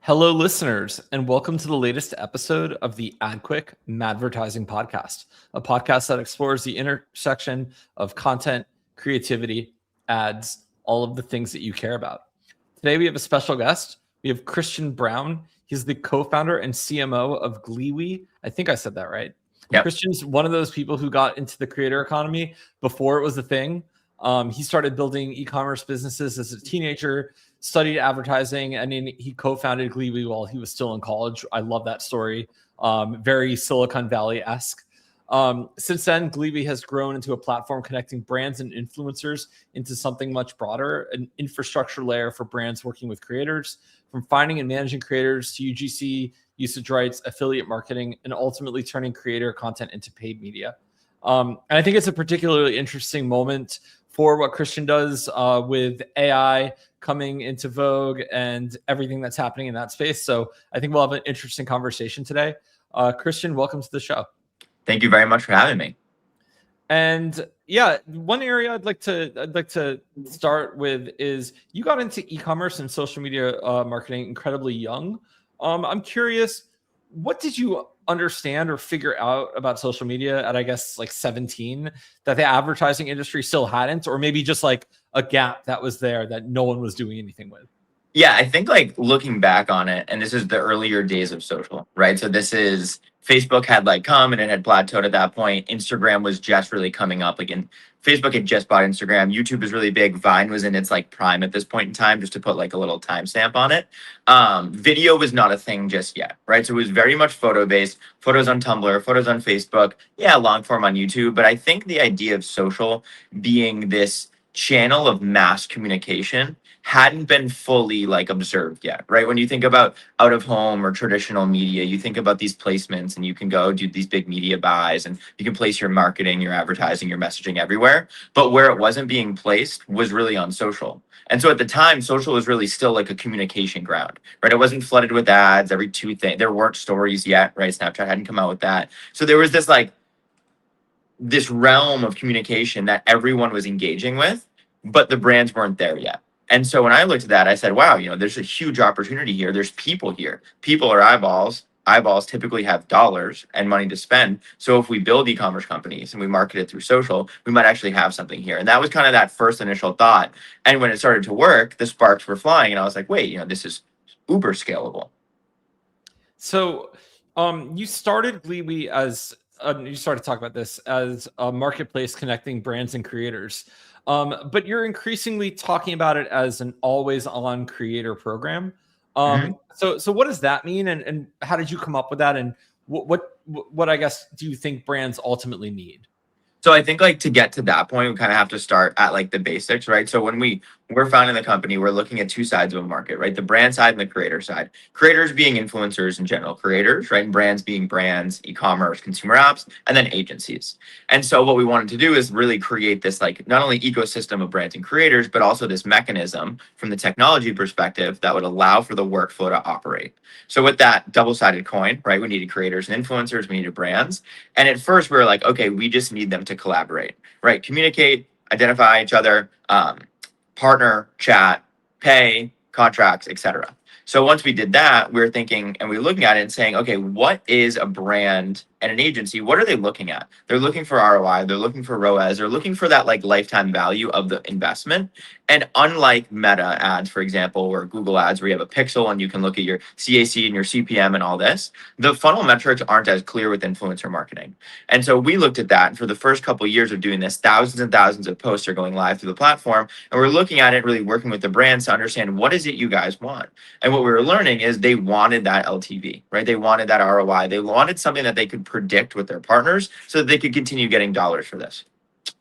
Hello, listeners, and welcome to the latest episode of the AdQuick Madvertising Podcast, a podcast that explores the intersection of content, creativity, ads, all of the things that you care about. Today, we have a special guest. We have Christian Brown. He's the co-founder and CMO of Gleewe. I think I said that right. Yep. Christian's one of those people who got into the creator economy before it was a thing. He started building e-commerce businesses as a teenager, studied advertising, and then he co-founded Gleewe while he was still in college. I love that story. Very Silicon Valley-esque. Since then, Gleewe has grown into a platform connecting brands and influencers into something much broader, an infrastructure layer for brands working with creators, from finding and managing creators to UGC, usage rights, affiliate marketing, and ultimately turning creator content into paid media. And I think it's a particularly interesting moment for what Christian does with AI coming into vogue and everything that's happening in that space. So I think we'll have an interesting conversation today. Christian, welcome to the show. Thank you very much for having me. And yeah, one area I'd like to start with is you got into e-commerce and social media marketing incredibly young. I'm curious, what did you understand or figure out about social media at, I guess, like 17 that the advertising industry still hadn't, or maybe just like a gap that was there that no one was doing anything with? Yeah, I think like looking back on it, and this is the earlier days of social, right? So this is Facebook had like come and it had plateaued at that point. Instagram was just really coming up again. Facebook had just bought Instagram. YouTube was really big. Vine was in its like prime at this point in time, just to put like a little timestamp on it. Video was not a thing just yet, right? So it was very much photo based, photos on Tumblr, photos on Facebook, yeah, long form on YouTube. But I think the idea of social being this channel of mass communication hadn't been fully like observed yet, right? When you think about out of home or traditional media, you think about these placements and you can go do these big media buys and you can place your marketing, your advertising, your messaging everywhere. But where it wasn't being placed was really on social. And so at the time, social was really still like a communication ground, right? It wasn't flooded with ads every two things. There weren't stories yet, right? Snapchat hadn't come out with that. So there was this like this realm of communication that everyone was engaging with, but the brands weren't there yet. And so when I looked at that, I said, wow, there's a huge opportunity here. There's people here. People are eyeballs. Eyeballs typically have dollars and money to spend. So if we build e-commerce companies and we market it through social, we might actually have something here. And that was kind of that first initial thought. And when it started to work, the sparks were flying. And I was like, wait, this is uber scalable. So you started Gleewe as, you started to talk about this as a marketplace connecting brands and creators. But you're increasingly talking about it as an always-on creator program. So what does that mean, and how did you come up with that, and what I guess do you think brands ultimately need? So I think like to get to that point, we kind of have to start at like the basics, right? So when we're founding the company, we're looking at two sides of a market, right? The brand side and the creator side. Creators being influencers in general, creators, right? And brands being brands, e-commerce, consumer apps, and then agencies. And so what we wanted to do is really create this like not only ecosystem of brands and creators, but also this mechanism from the technology perspective that would allow for the workflow to operate. So with that double-sided coin, right? We needed creators and influencers, we needed brands. And at first we were like, okay, we just need them to collaborate, right? Communicate, identify each other, partner, chat, pay, contracts, etc. So once we did that, we were thinking and we were looking at it and saying, okay, what is a brand and an agency? What are they looking at? They're looking for ROI. They're looking for ROAS. They're looking for that like lifetime value of the investment. And unlike Meta ads, for example, or Google ads, where you have a pixel and you can look at your CAC and your CPM and all this, the funnel metrics aren't as clear with influencer marketing. And so we looked at that. And for the first couple of years of doing this, thousands and thousands of posts are going live through the platform. And we're looking at it, really working with the brands to understand what is it you guys want. And what we were learning is they wanted that LTV, right? They wanted that ROI. They wanted something that they could predict with their partners so that they could continue getting dollars for this.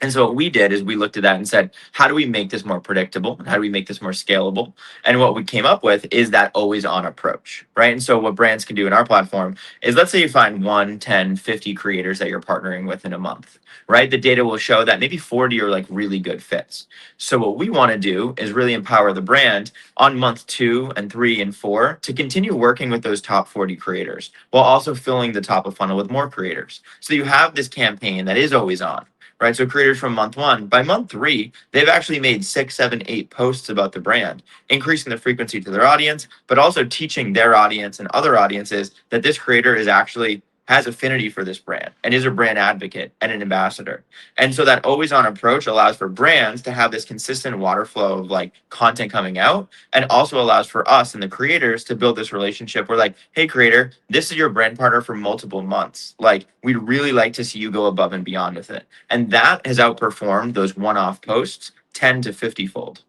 And so what we did is we looked at that and said, how do we make this more predictable? How do we make this more scalable? And what we came up with is that always on approach, right? And so what brands can do in our platform is, let's say you find 1, 10, 50 creators that you're partnering with in a month, right? The data will show that maybe 40 are like really good fits. So what we want to do is really empower the brand on month 2 and 3 and 4 to continue working with those top 40 creators while also filling the top of funnel with more creators. So you have this campaign that is always on, right? So creators from month 1, by month 3, they've actually made 6, 7, 8 posts about the brand, increasing the frequency to their audience, but also teaching their audience and other audiences that this creator is actually has affinity for this brand and is a brand advocate and an ambassador. And so that always on approach allows for brands to have this consistent water flow of like content coming out, and also allows for us and the creators to build this relationship where like, hey creator, this is your brand partner for multiple months. Like we'd really like to see you go above and beyond with it. And that has outperformed those one-off posts 10 to 50 fold.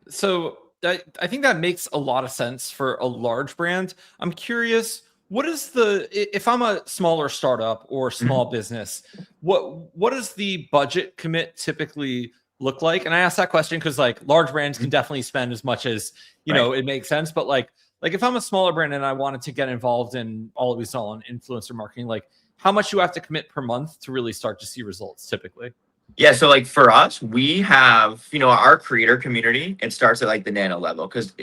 So I think that makes a lot of sense for a large brand. I'm curious, what is if I'm a smaller startup or small business, what does the budget commit typically look like? And I ask that question because like large brands can definitely spend as much as it makes sense. But like if I'm a smaller brand and I wanted to get involved in all of these on influencer marketing, like how much you have to commit per month to really start to see results typically? Yeah, so like for us, we have, our creator community, it starts at like the nano level because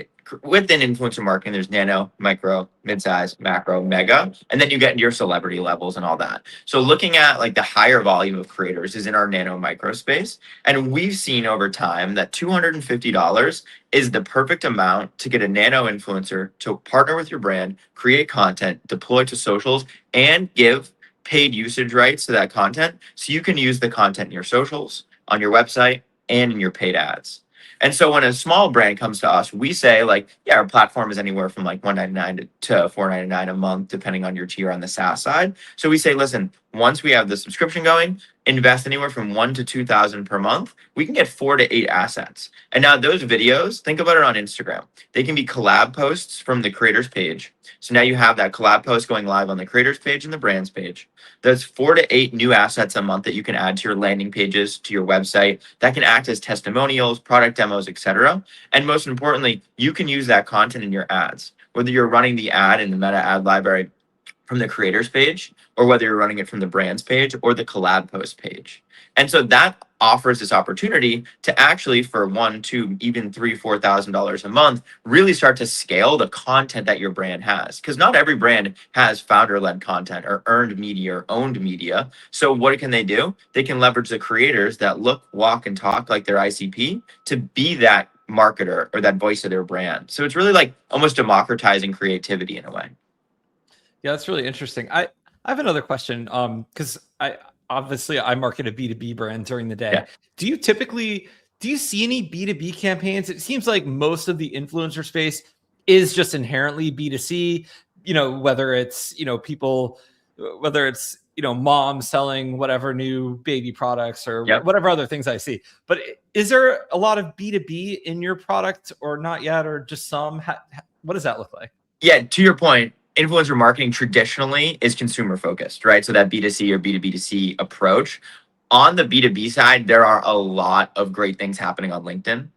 within influencer marketing, there's nano, micro, mid-size, macro, mega, and then you get into your celebrity levels and all that. So looking at like the higher volume of creators is in our nano micro space. And we've seen over time that $250 is the perfect amount to get a nano influencer to partner with your brand, create content, deploy to socials, and give paid usage rights to that content so you can use the content in your socials, on your website, and in your paid ads. And so when a small brand comes to us, we say like, yeah, our platform is anywhere from like $199 to $499 a month, depending on your tier on the SaaS side. So we say, listen, once we have the subscription going, invest anywhere from $1,000 to $2,000 per month. We can get 4 to 8 assets. And now those videos, think about it on Instagram. They can be collab posts from the creators page. So now you have that collab post going live on the creators page and the brands page. There's 4 to 8 new assets a month that you can add to your landing pages, to your website, that can act as testimonials, product demos, etc. And most importantly, you can use that content in your ads, whether you're running the ad in the meta ad library from the creators page, or whether you're running it from the brands page or the collab post page. And so that offers this opportunity to actually, for $1,000, $2,000, even $3,000, $4,000 a month, really start to scale the content that your brand has. Because not every brand has founder-led content or earned media or owned media. So what can they do? They can leverage the creators that look, walk, and talk like their ICP to be that marketer or that voice of their brand. So it's really like almost democratizing creativity in a way. Yeah, that's really interesting. I have another question. Because I market a B2B brand during the day. Yeah. Do you see any B2B campaigns? It seems like most of the influencer space is just inherently B2C, whether it's, people, whether it's, moms selling whatever new baby products or whatever other things I see. But is there a lot of B2B in your product or not yet, or just some? What does that look like? Yeah, to your point, influencer marketing traditionally is consumer focused, right? So that B2C or B2B2C approach. On the B2B side, there are a lot of great things happening on LinkedIn.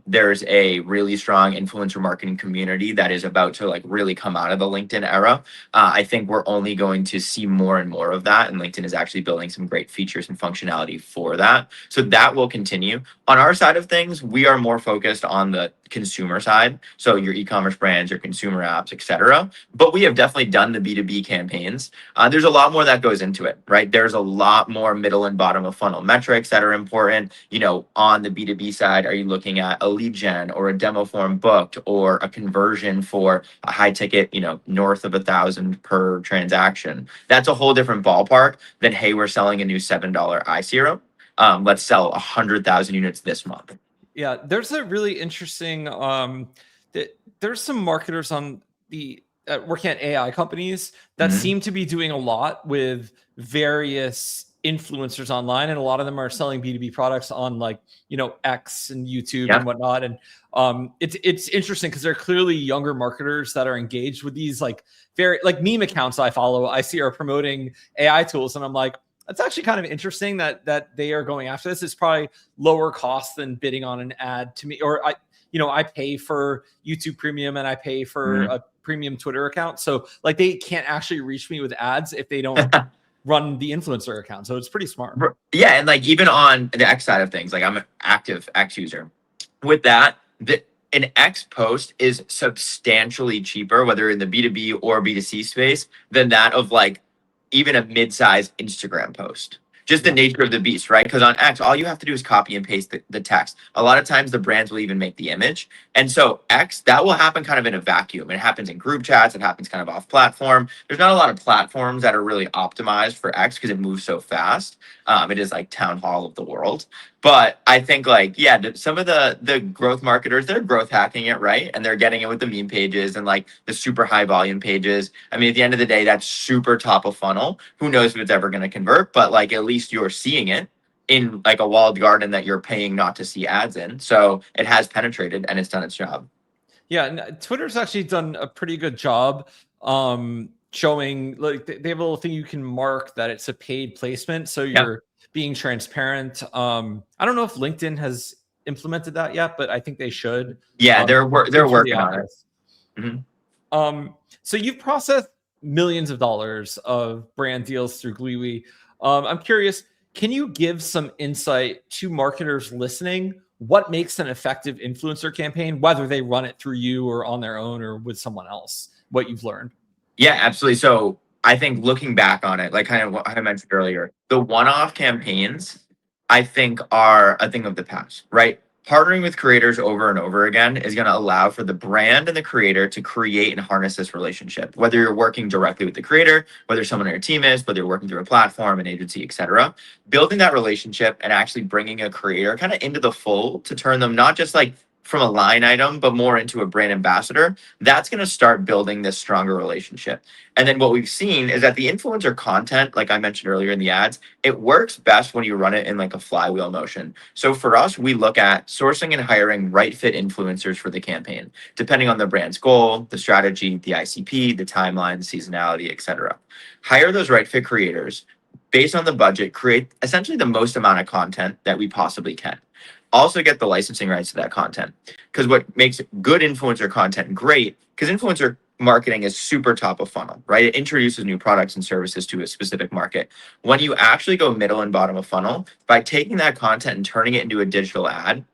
There's a really strong influencer marketing community that is about to like really come out of the LinkedIn era. I think we're only going to see more and more of that, and LinkedIn is actually building some great features and functionality for that. So that will continue. On our side of things, we are more focused on the consumer side, so your e-commerce brands, your consumer apps, etc. But we have definitely done the B2B campaigns. There's a lot more that goes into it, right? There's a lot more middle and bottom of funnel metrics that are important. On the B2B side, are you looking at a lead gen or a demo form booked or a conversion for a high ticket, north of 1,000 per transaction? That's a whole different ballpark than, hey, we're selling a new $7 eye serum. Let's sell 100,000 units this month. Yeah, there's a really interesting there's some marketers on the working at AI companies that seem to be doing a lot with various influencers online, and a lot of them are selling B2B products on like X and YouTube and whatnot. And it's interesting because they're clearly younger marketers that are engaged with these like very like meme accounts I follow. I see are promoting AI tools, and I'm like, that's actually kind of interesting that they are going after this. It's probably lower cost than bidding on an ad to me. Or I pay for YouTube Premium and I pay for a premium Twitter account. So like they can't actually reach me with ads if they don't run the influencer account. So it's pretty smart. Yeah, and like even on the X side of things, like I'm an active X user. With that, an X post is substantially cheaper, whether in the B2B or B2C space, than that of like even a mid-sized Instagram post. just the nature of the beast, right? Because on X, all you have to do is copy and paste the text. A lot of times the brands will even make the image. And so X, that will happen kind of in a vacuum. It happens in group chats. It happens kind of off platform. There's not a lot of platforms that are really optimized for X because it moves so fast. It is like town hall of the world. But I think like, yeah, some of the growth marketers, they're growth hacking it, right? And they're getting it with the meme pages and like the super high volume pages. I mean, at the end of the day, that's super top of funnel. Who knows if it's ever going to convert, but like at least you're seeing it in like a walled garden that you're paying not to see ads in. So it has penetrated and it's done its job. Yeah, and Twitter's actually done a pretty good job showing, like, they have a little thing you can mark that it's a paid placement, so you're being transparent. I don't know if LinkedIn has implemented that yet, but I think they should. Yeah, they're working on it. Mm-hmm. So you've processed millions of dollars of brand deals through Gliwi. I'm curious, can you give some insight to marketers listening? What makes an effective influencer campaign, whether they run it through you or on their own or with someone else, what you've learned? Yeah, absolutely. So I think looking back on it, like kind of what I mentioned earlier, the one-off campaigns, I think are a thing of the past, right? Partnering with creators over and over again is going to allow for the brand and the creator to create and harness this relationship. Whether you're working directly with the creator, whether someone on your team is, whether you're working through a platform, an agency, etc., building that relationship and actually bringing a creator kind of into the fold to turn them not just like from a line item, but more into a brand ambassador, that's going to start building this stronger relationship. And then what we've seen is that the influencer content, like I mentioned earlier in the ads, it works best when you run it in like a flywheel motion. So for us, we look at sourcing and hiring right fit influencers for the campaign, depending on the brand's goal, the strategy, the ICP, the timeline, the seasonality, etc. Hire those right fit creators based on the budget, create essentially the most amount of content that we possibly can. Also get the licensing rights to that content. Because what makes good influencer content great, because influencer marketing is super top of funnel, right? It introduces new products and services to a specific market. When you actually go middle and bottom of funnel, by taking that content and turning it into a digital ad,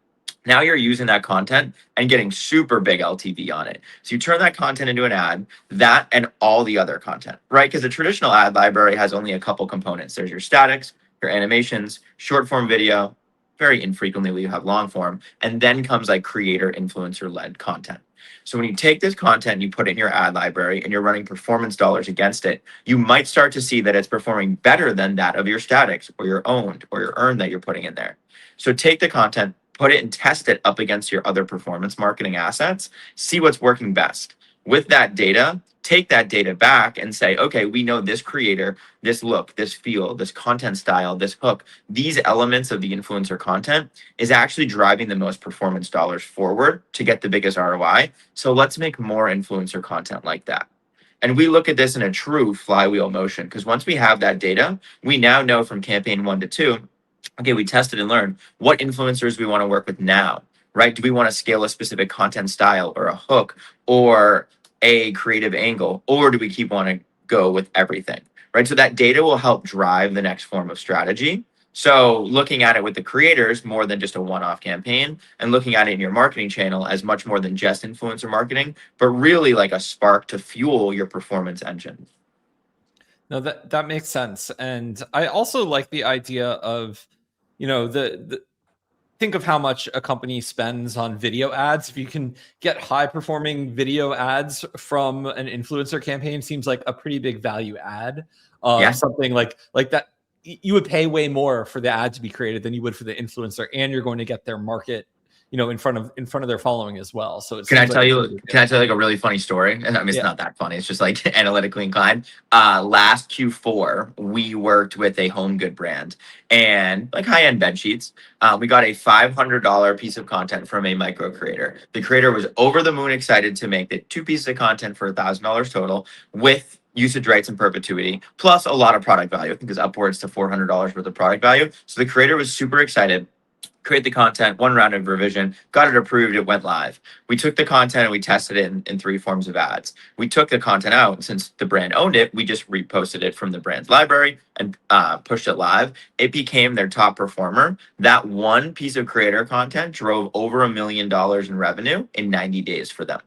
now you're using that content and getting super big LTV on it. So you turn that content into an ad, that and all the other content, right? Because the traditional ad library has only a couple components. There's your statics, your animations, short form video, very infrequently you have long form, and then comes like creator influencer led content. So when you take this content and you put it in your ad library and you're running performance dollars against it, you might start to see that it's performing better than that of your statics or your owned or your earned that you're putting in there. So take the content, put it and test it up against your other performance marketing assets, see what's working best. With that data, take that data back and say, okay, we know this creator, this look, this feel, this content style, this hook, these elements of the influencer content is actually driving the most performance dollars forward to get the biggest ROI. So let's make more influencer content like that. And we look at this in a true flywheel motion because once we have that data, we now know from campaign 1 to 2, okay, we tested and learned what influencers we want to work with now, right? Do we want to scale a specific content style or a hook or a creative angle, or do we keep want to go with everything, right? So that data will help drive the next form of strategy. So looking at it with the creators more than just a one-off campaign and looking at it in your marketing channel as much more than just influencer marketing, but really like a spark to fuel your performance engine. No, that makes sense. And I also like the idea of, the think of how much a company spends on video ads. If you can get high performing video ads from an influencer campaign, seems like a pretty big value add. Something like that, you would pay way more for the ad to be created than you would for the influencer, and you're going to get their market, in front of their following as well. So can I tell you like a really funny story? And I mean, it's not that funny. It's just like analytically inclined. Last Q4, we worked with a home good brand and like high-end bed sheets. We got a $500 piece of content from a micro creator. The creator was over the moon excited to make the 2 pieces of content for $1,000 total with usage rights and perpetuity, plus a lot of product value. I think it's upwards to $400 worth of product value. So the creator was super excited. Create the content, 1 round of revision, got it approved, it went live. We took the content and we tested it in 3 forms of ads. We took the content out, since the brand owned it, we just reposted it from the brand's library and pushed it live. It became their top performer. That 1 piece of creator content drove over $1 million in revenue in 90 days for them.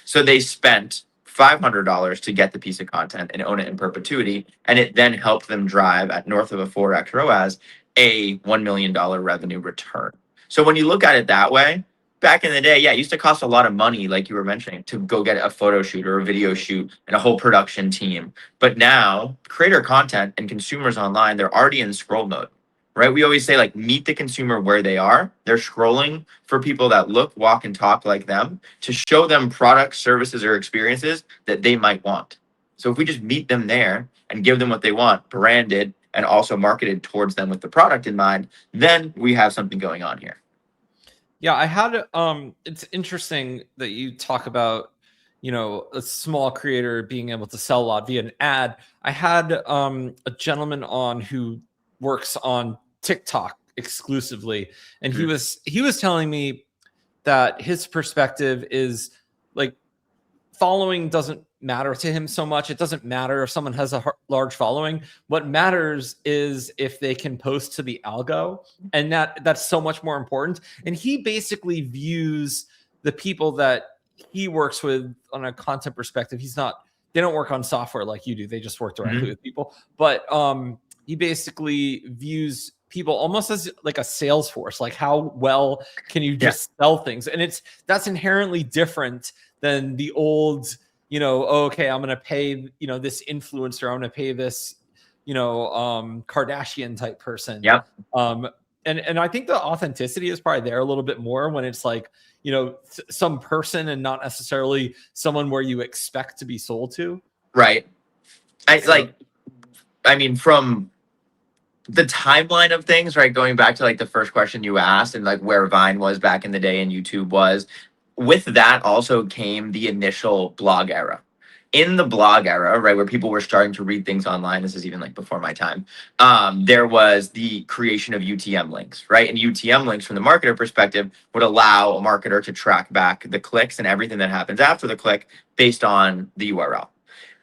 So they spent $500 to get the piece of content and own it in perpetuity. And it then helped them drive at north of a 4x ROAS a $1 million revenue return. So when you look at it that way, back in the day, yeah, it used to cost a lot of money, like you were mentioning, to go get a photo shoot or a video shoot and a whole production team. But now, creator content and consumers online, they're already in scroll mode, right? We always say, like, meet the consumer where they are. They're scrolling for people that look, walk, and talk like them to show them products, services, or experiences that they might want. So if we just meet them there and give them what they want, branded and also marketed towards them with the product in mind, then we have something going on here. Yeah, I had it's interesting that you talk about, you know, a small creator being able to sell a lot via an ad. I had a gentleman on who works on TikTok exclusively, and he was telling me that his perspective is like following doesn't matter to him so much. It doesn't matter if someone has a large following. What matters is if they can post to the algo, and that's so much more important. And he basically views the people that he works with on a content perspective. They don't work on software like you do. They just work directly with people. But he basically views people almost as like a sales force. Like, how well can you just sell things? And that's inherently different than the old, you know, okay, I'm going to pay, you know, this influencer, I'm going to pay this, you know, Kardashian type person. Yep. And I think the authenticity is probably there a little bit more when it's like, you know, some person and not necessarily someone where you expect to be sold to. Right. I mean, from the timeline of things, right? Going back to like the first question you asked and like where Vine was back in the day and YouTube was, with that also came the initial blog era. In the blog era, right, where people were starting to read things online, this is even like before my time, there was the creation of UTM links, right? And UTM links from the marketer perspective would allow a marketer to track back the clicks and everything that happens after the click based on the URL.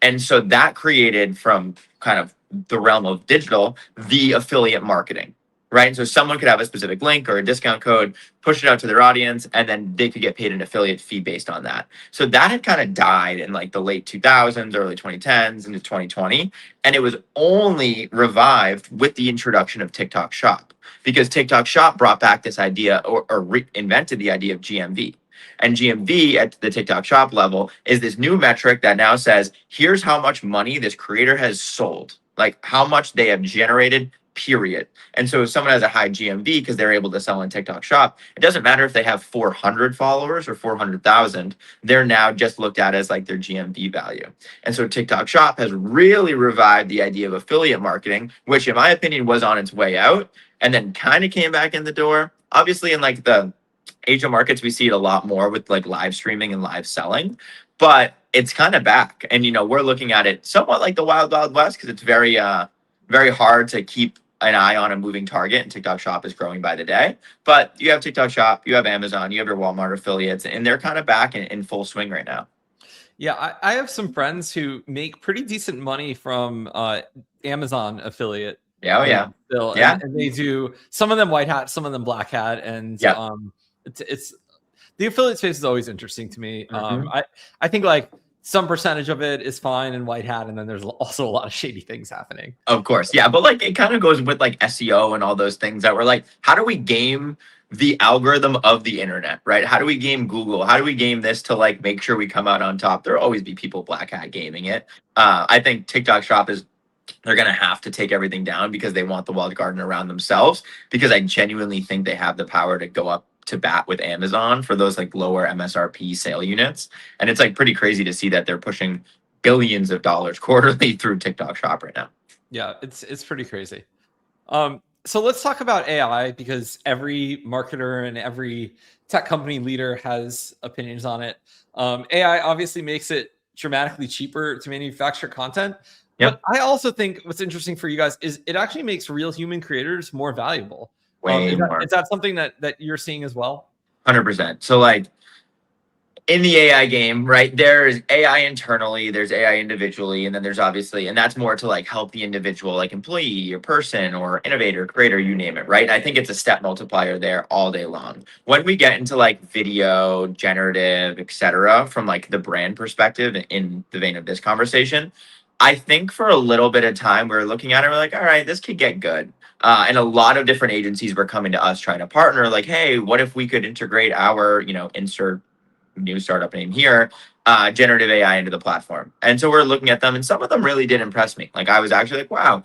And so that created, from kind of the realm of digital, the affiliate marketing, right? So someone could have a specific link or a discount code, push it out to their audience, and then they could get paid an affiliate fee based on that. So that had kind of died in like the late 2000s, early 2010s into 2020. And it was only revived with the introduction of TikTok Shop, because TikTok Shop brought back this idea or reinvented the idea of GMV. And GMV at the TikTok Shop level is this new metric that now says, here's how much money this creator has sold, like how much they have generated, period. And so if someone has a high GMV because they're able to sell on TikTok Shop, it doesn't matter if they have 400 followers or 400,000, they're now just looked at as like their GMV value. And so TikTok Shop has really revived the idea of affiliate marketing, which in my opinion was on its way out and then kind of came back in the door. Obviously in like the Asia markets, we see it a lot more with like live streaming and live selling, but it's kind of back. And, you know, we're looking at it somewhat like the wild, wild west, because it's very, very hard to keep an eye on a moving target, and TikTok Shop is growing by the day. But you have TikTok Shop, you have Amazon, you have your Walmart affiliates, and they're kind of back in full swing right now. Yeah, I have some friends who make pretty decent money from Amazon affiliate. Yeah, Still, yeah. And they do, some of them white hat, some of them black hat, and it's the affiliate space is always interesting to me. I think like some percentage of it is fine in white hat, and then there's also a lot of shady things happening. Of course, yeah, but like it kind of goes with like SEO and all those things that were like, how do we game the algorithm of the internet, right? How do we game Google? How do we game this to like make sure we come out on top? There'll always be people black hat gaming it. I think TikTok Shop they're going to have to take everything down because they want the walled garden around themselves, because I genuinely think they have the power to go up to bat with Amazon for those like lower MSRP sale units. And it's like pretty crazy to see that they're pushing billions of dollars quarterly through TikTok Shop right now. Yeah, it's pretty crazy. So let's talk about AI, because every marketer and every tech company leader has opinions on it. AI obviously makes it dramatically cheaper to manufacture content. Yep. But I also think what's interesting for you guys is it actually makes real human creators more valuable. Way more. Is that something that you're seeing as well? 100%. So like in the AI game, right, there's AI internally, there's AI individually, and then there's obviously, and that's more to like help the individual, like employee or person or innovator, creator, you name it, right? I think it's a step multiplier there all day long. When we get into like video, generative, etc., from like the brand perspective in the vein of this conversation, I think for a little bit of time we're looking at it, we're like, all right, this could get good. And a lot of different agencies were coming to us trying to partner, like, hey, what if we could integrate our, insert new startup name here, generative AI into the platform. And so we're looking at them, and some of them really did impress me. Like I was actually like, wow,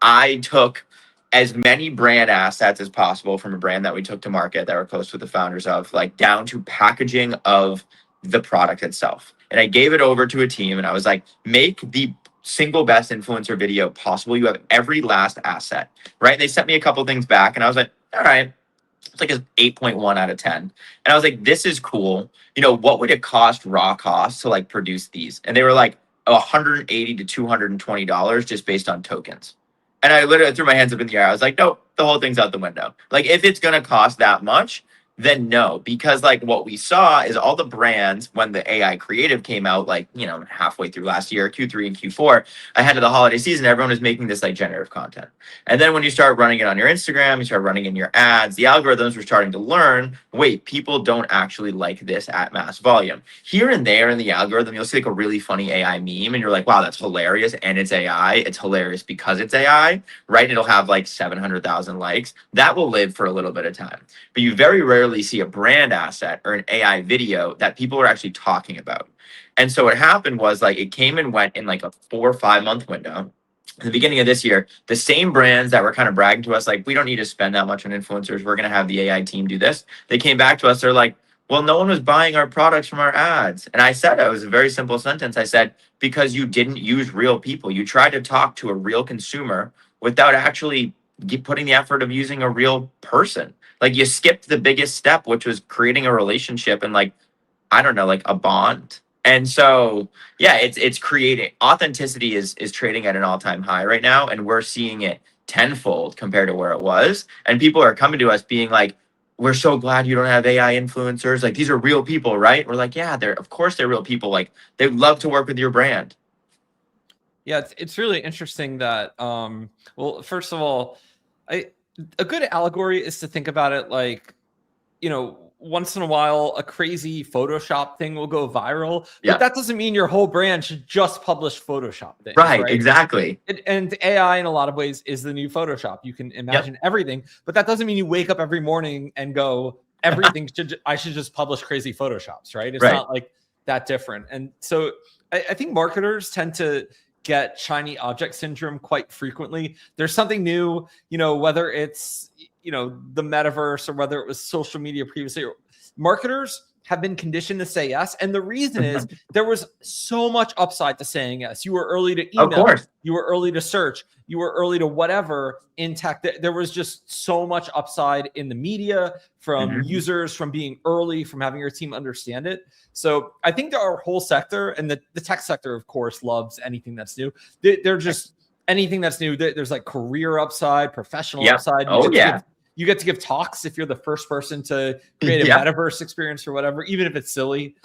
I took as many brand assets as possible from a brand that we took to market that were close with the founders of, like down to packaging of the product itself. And I gave it over to a team and I was like, make the single best influencer video possible. You have every last asset, right? They sent me a couple things back and I was like, all right, it's like an 8.1 out of 10. And I was like, this is cool. What would it cost, raw cost, to like produce these? And they were like $180 to $220 just based on tokens. And I literally threw my hands up in the air. I was like, nope, the whole thing's out the window. Like, if it's going to cost that much, then no. Because like what we saw is all the brands, when the AI creative came out, like, halfway through last year, Q3 and Q4, ahead of the holiday season, everyone was making this like generative content. And then when you start running it on your Instagram, you start running in your ads, the algorithms were starting to learn, wait, people don't actually like this at mass volume. Here and there in the algorithm, you'll see like a really funny AI meme and you're like, wow, that's hilarious. And it's AI. It's hilarious because it's AI, right? It'll have like 700,000 likes. That will live for a little bit of time. But you very rarely see a brand asset or an AI video that people are actually talking about. And so what happened was like it came and went in like a 4 or 5 month window. In the beginning of this year, the same brands that were kind of bragging to us, like, we don't need to spend that much on influencers, we're going to have the AI team do this. They came back to us, they're like, well, no one was buying our products from our ads. And I said, it was a very simple sentence. I said, because you didn't use real people. You tried to talk to a real consumer without actually putting the effort of using a real person. Like, you skipped the biggest step, which was creating a relationship and like, I don't know, like a bond. And so, yeah, it's creating authenticity is trading at an all-time high right now, and we're seeing it tenfold compared to where it was. And people are coming to us being like, we're so glad you don't have AI influencers. Like, these are real people, right? We're like, yeah, of course they're real people. Like, they'd love to work with your brand. Yeah, it's really interesting that well, first of all, a good allegory is to think about it like, once in a while a crazy Photoshop thing will go viral, Yeah. but that doesn't mean your whole brand should just publish Photoshop things, Right, exactly. And AI in a lot of ways is the new Photoshop. You can imagine everything, but that doesn't mean you wake up every morning and go, everything I should just publish crazy Photoshops, right? It's not like that different. And so I think marketers tend to get shiny object syndrome quite frequently. There's something new, whether it's the metaverse or whether it was social media previously. Marketers have been conditioned to say yes, and the reason is there was so much upside to saying yes. You were early to email, of course. You were early to search, you were early to whatever in tech. There was just so much upside in the media, from users, from being early, from having your team understand it. So I think our whole sector, and the tech sector, of course, loves anything that's new. They're just anything that's new. There's like career upside, professional upside. You get to give talks if you're the first person to create a metaverse experience or whatever, even if it's silly.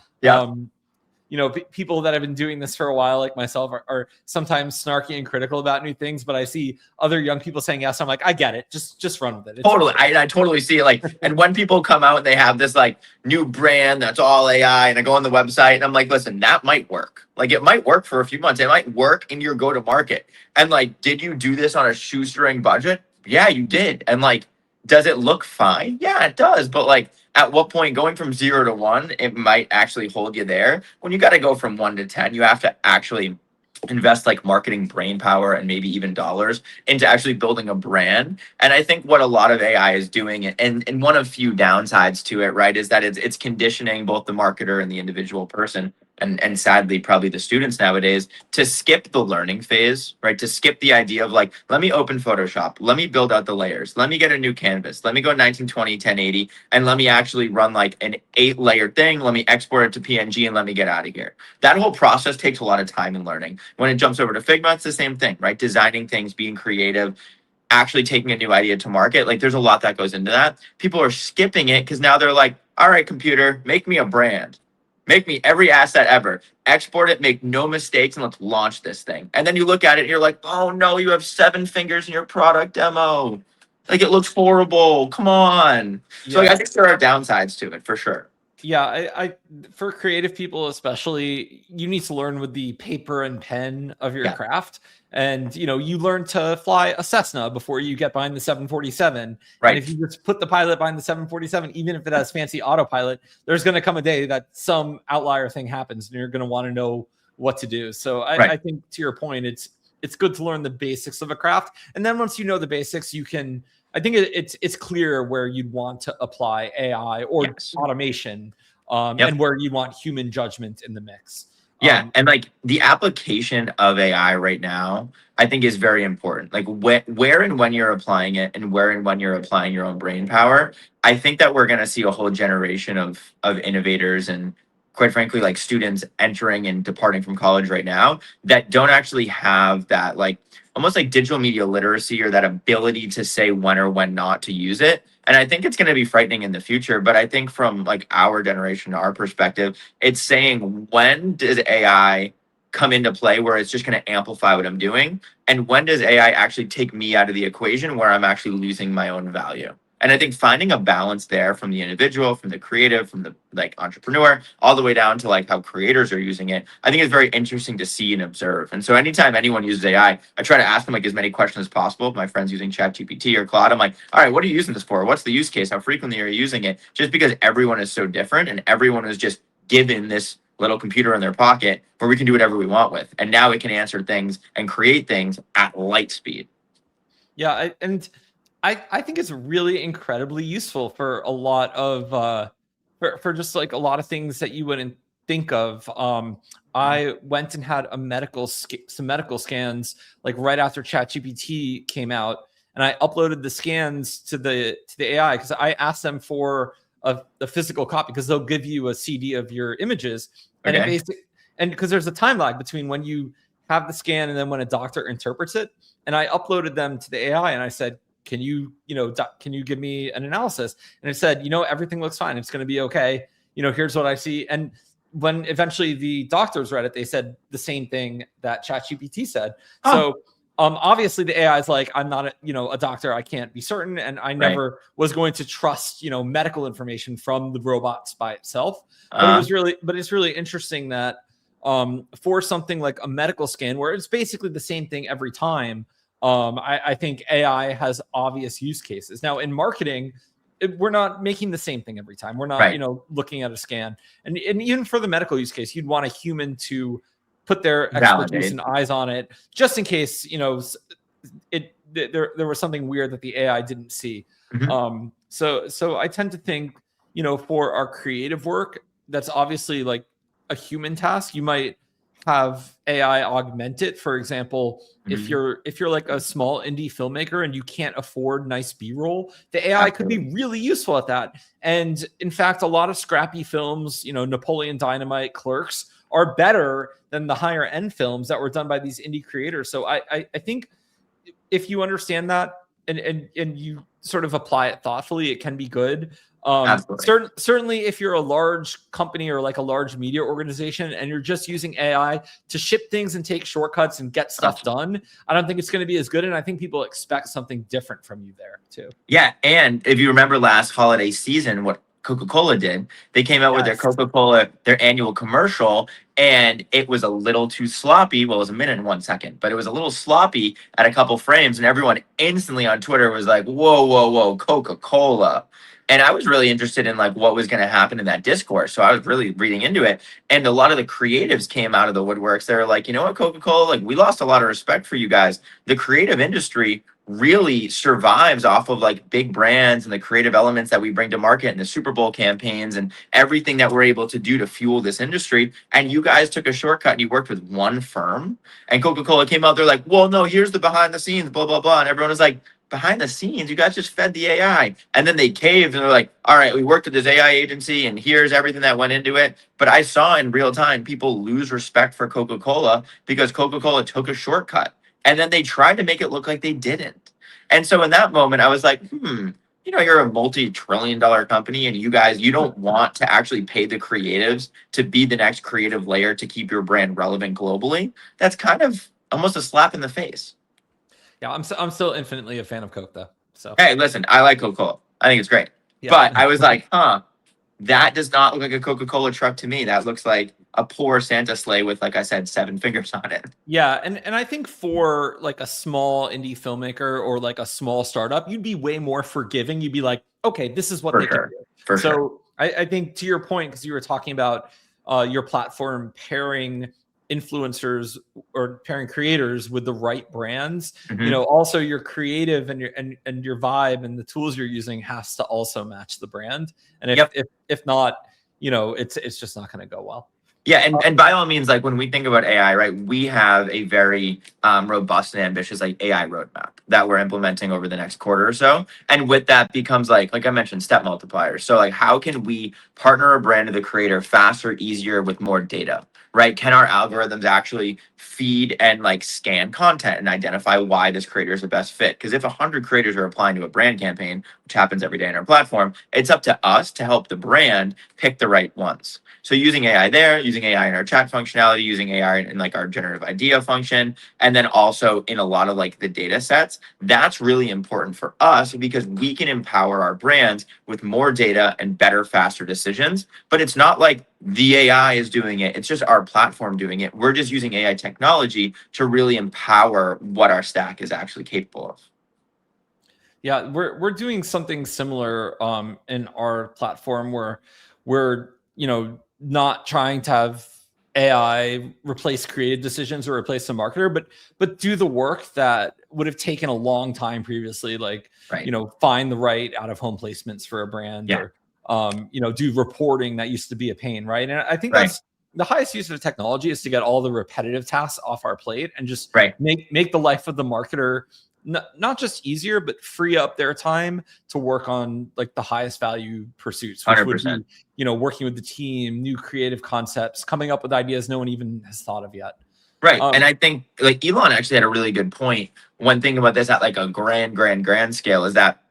People that have been doing this for a while, like myself, are sometimes snarky and critical about new things, but I see other young people saying yes. I'm like, I get it. Just run with it. It's totally. I totally see it. Like, and when people come out and they have this like new brand that's all AI, and I go on the website and I'm like, listen, that might work. Like, it might work for a few months. It might work in your go-to-market. And like, did you do this on a shoestring budget? Yeah, you did. And like, does it look fine? Yeah, it does. But like, at what point, going from 0 to 1, it might actually hold you there. When you got to go from 1 to 10, you have to actually invest like marketing brain power and maybe even dollars into actually building a brand. And I think what a lot of AI is doing, and one of few downsides to it, right, is that it's conditioning both the marketer and the individual person, and sadly probably the students nowadays, to skip the learning phase, right? To skip the idea of like, let me open Photoshop, let me build out the layers, let me get a new canvas, let me go 1920, 1080, and let me actually run like an 8-layer thing, let me export it to PNG, and let me get out of here. That whole process takes a lot of time and learning. When it jumps over to Figma, it's the same thing, right? Designing things, being creative, actually taking a new idea to market. Like, there's a lot that goes into that. People are skipping it because now they're like, all right, computer, make me a brand. Make me every asset ever. Export it, make no mistakes, and let's launch this thing. And then you look at it and you're like, oh no, you have 7 fingers in your product demo. Like it looks horrible. Come on. So like, Yeah. I think there are downsides to it for sure. Yeah, I for creative people especially, you need to learn with the paper and pen of your Yeah. craft. And you learn to fly a Cessna before you get behind the 747. And if Right. you just put the pilot behind the 747, even if it has fancy autopilot, there's going to come a day that some outlier thing happens, and you're going to want to know what to do. So Right. I think, to your point, it's good to learn the basics of a craft, and then once you know the basics, you can. I think it's clear where you'd want to apply AI or Yes. automation, Yep. and where you want human judgment in the mix. Yeah, and like the application of AI right now, I think is very important. Like where and when you're applying it, and where and when you're applying your own brain power. I think that we're going to see a whole generation of innovators and, quite frankly, like students entering and departing from college right now that don't actually have that, like, almost like digital media literacy, or that ability to say when or when not to use it. And I think it's going to be frightening in the future. But I think from like our generation, our perspective, it's saying, when does AI come into play where it's just going to amplify what I'm doing? And when does AI actually take me out of the equation where I'm actually losing my own value? And I think finding a balance there, from the individual, from the creative, from the like entrepreneur, all the way down to like how creators are using it, I think is very interesting to see and observe. And so anytime anyone uses AI, I try to ask them like as many questions as possible. If my friends using ChatGPT or Claude, I'm like, all right, what are you using this for? What's the use case? How frequently are you using it? Just because everyone is so different, and everyone is just given this little computer in their pocket where we can do whatever we want with. And now it can answer things and create things at light speed. Yeah, I think it's really incredibly useful for a lot of for just like a lot of things that you wouldn't think of. I went and had some medical scans like right after ChatGPT came out, and I uploaded the scans to the AI because I asked them for a physical copy, because they'll give you a CD of your images, and it Okay. basically, and because there's a time lag between when you have the scan and then when a doctor interprets it. And I uploaded them to the AI, and I said, can you give me an analysis? And it said, everything looks fine. It's going to be okay. Here's what I see. And when eventually the doctors read it, they said the same thing that ChatGPT said. Huh. So obviously the AI is like, I'm not a doctor. I can't be certain. And I never was going to trust, medical information from the robots by itself. But it's really interesting that for something like a medical scan, where it's basically the same thing every time, I think AI has obvious use cases. Now in marketing, we're not making the same thing every time. We're not, looking at a scan, and even for the medical use case, you'd want a human to put their expertise and eyes on it, just in case, there was something weird that the AI didn't see. Mm-hmm. So I tend to think, for our creative work, that's obviously like a human task. You might have AI augment it. For example, if you're like a small indie filmmaker and you can't afford nice B-roll, the AI could be really useful at that. And in fact, a lot of scrappy films, Napoleon Dynamite, Clerks, are better than the higher end films that were done by these indie creators. So I think if you understand that and you sort of apply it thoughtfully, it can be good. Certainly if you're a large company or like a large media organization and you're just using AI to ship things and take shortcuts and get stuff done, I don't think it's going to be as good. And I think people expect something different from you there too. Yeah. And if you remember last holiday season, what Coca-Cola did, they came out with their Coca-Cola, their annual commercial, and it was a little too sloppy. Well, it was a minute and 1 second, but it was a little sloppy at a couple frames, and everyone instantly on Twitter was like, whoa, whoa, whoa, Coca-Cola. And I was really interested in like what was going to happen in that discourse. So I was really reading into it. And a lot of the creatives came out of the woodworks. They were like, you know what, Coca-Cola, like we lost a lot of respect for you guys. The creative industry really survives off of like big brands and the creative elements that we bring to market and the Super Bowl campaigns and everything that we're able to do to fuel this industry. And you guys took a shortcut and you worked with one firm. And Coca-Cola came out, they're like, well, no, here's the behind the scenes, blah, blah, blah. And everyone was like, behind the scenes, you guys just fed the AI. And then they caved and they're like, all right, we worked with this AI agency and here's everything that went into it. But I saw in real time people lose respect for Coca-Cola because Coca-Cola took a shortcut. And then they tried to make it look like they didn't. And so in that moment, I was like, you're a multi-trillion-dollar company and you don't want to actually pay the creatives to be the next creative layer to keep your brand relevant globally, that's kind of almost a slap in the face. Yeah, I'm still infinitely a fan of Coke though. So Hey, listen, I like Coca-Cola. I think it's great. yeah. But I was like, that does not look like a Coca-Cola truck to me. That looks like a poor Santa sleigh with, like I said, 7 fingers on it. Yeah, and I think for like a small indie filmmaker or like a small startup, you'd be way more forgiving. You'd be like, okay, this is what For they can sure. do. For So sure. I think to your point, because you were talking about your platform pairing influencers or pairing creators with the right brands, Mhm. also your creative and your vibe and the tools you're using has to also match the brand. And Yep. if not, it's just not going to go well. Yeah, and by all means, like when we think about AI, right, we have a very robust and ambitious like AI roadmap that we're implementing over the next quarter or so. And with that becomes like I mentioned, step multipliers. So like how can we partner a brand to the creator faster, easier with more data? Right? Can our algorithms actually feed and like scan content and identify why this creator is the best fit? Because if 100 creators are applying to a brand campaign, which happens every day in our platform, it's up to us to help the brand pick the right ones. So using AI there, using AI in our chat functionality, using AI in like our generative idea function, and then also in a lot of like the data sets, that's really important for us because we can empower our brands with more data and better, faster decisions. But it's not like the AI is doing it. It's just our platform doing it. We're just using AI technology to really empower what our stack is actually capable of. Yeah, we're doing something similar in our platform where we're not trying to have AI replace creative decisions or replace the marketer, but do the work that would have taken a long time previously, like Right. find the right out of home placements for a brand, Yeah. or do reporting that used to be a pain, right? And I think Right. that's the highest use of technology, is to get all the repetitive tasks off our plate and just Right. make the life of the marketer not just easier, but free up their time to work on like the highest value pursuits, which would 100%. be, working with the team, new creative concepts, coming up with ideas no one even has thought of yet. Right. And I think like Elon actually had a really good point. One thing about this at like a grand scale is that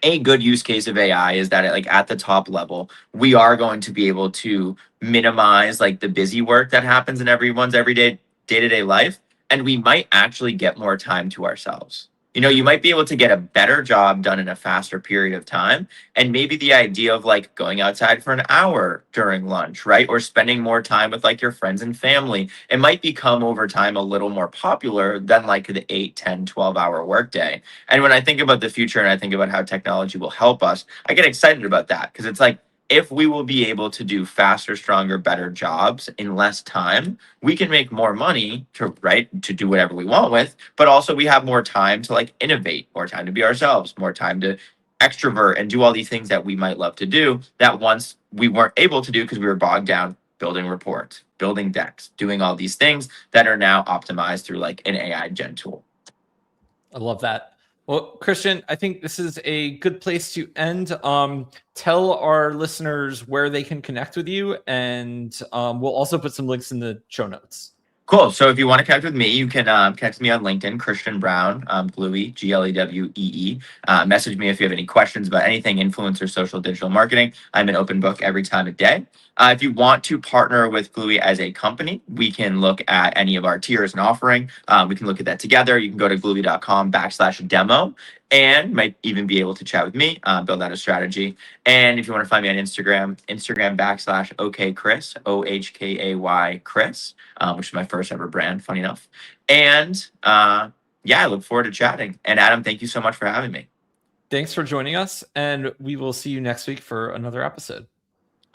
a good use case of AI is that like at the top level, we are going to be able to minimize like the busy work that happens in everyone's everyday day-to-day life. And we might actually get more time to ourselves. You might be able to get a better job done in a faster period of time. And maybe the idea of like going outside for an hour during lunch, right? Or spending more time with like your friends and family. It might become over time a little more popular than like the 8, 10, 12-hour workday. And when I think about the future and I think about how technology will help us, I get excited about that because it's like if we will be able to do faster, stronger, better jobs in less time, we can make more money to do whatever we want with, but also we have more time to like innovate, more time to be ourselves, more time to extrovert and do all these things that we might love to do that once we weren't able to do because we were bogged down building reports, building decks, doing all these things that are now optimized through like an AI gen tool. I love that. Well, Christian, I think this is a good place to end. Tell our listeners where they can connect with you, and we'll also put some links in the show notes. Cool. So if you want to connect with me, you can connect me on LinkedIn, Christian Brown, Gluey, Glewee. Message me if you have any questions about anything influencer, social, digital marketing. I'm an open book every time of day. If you want to partner with Gluey as a company, we can look at any of our tiers and offering. We can look at that together. You can go to gluey.com/demo and might even be able to chat with me, build out a strategy. And if you want to find me on Instagram, /OKChris, OHKAY Chris, which is my first ever brand, funny enough. And yeah, I look forward to chatting. And Adam, thank you so much for having me. Thanks for joining us, and we will see you next week for another episode.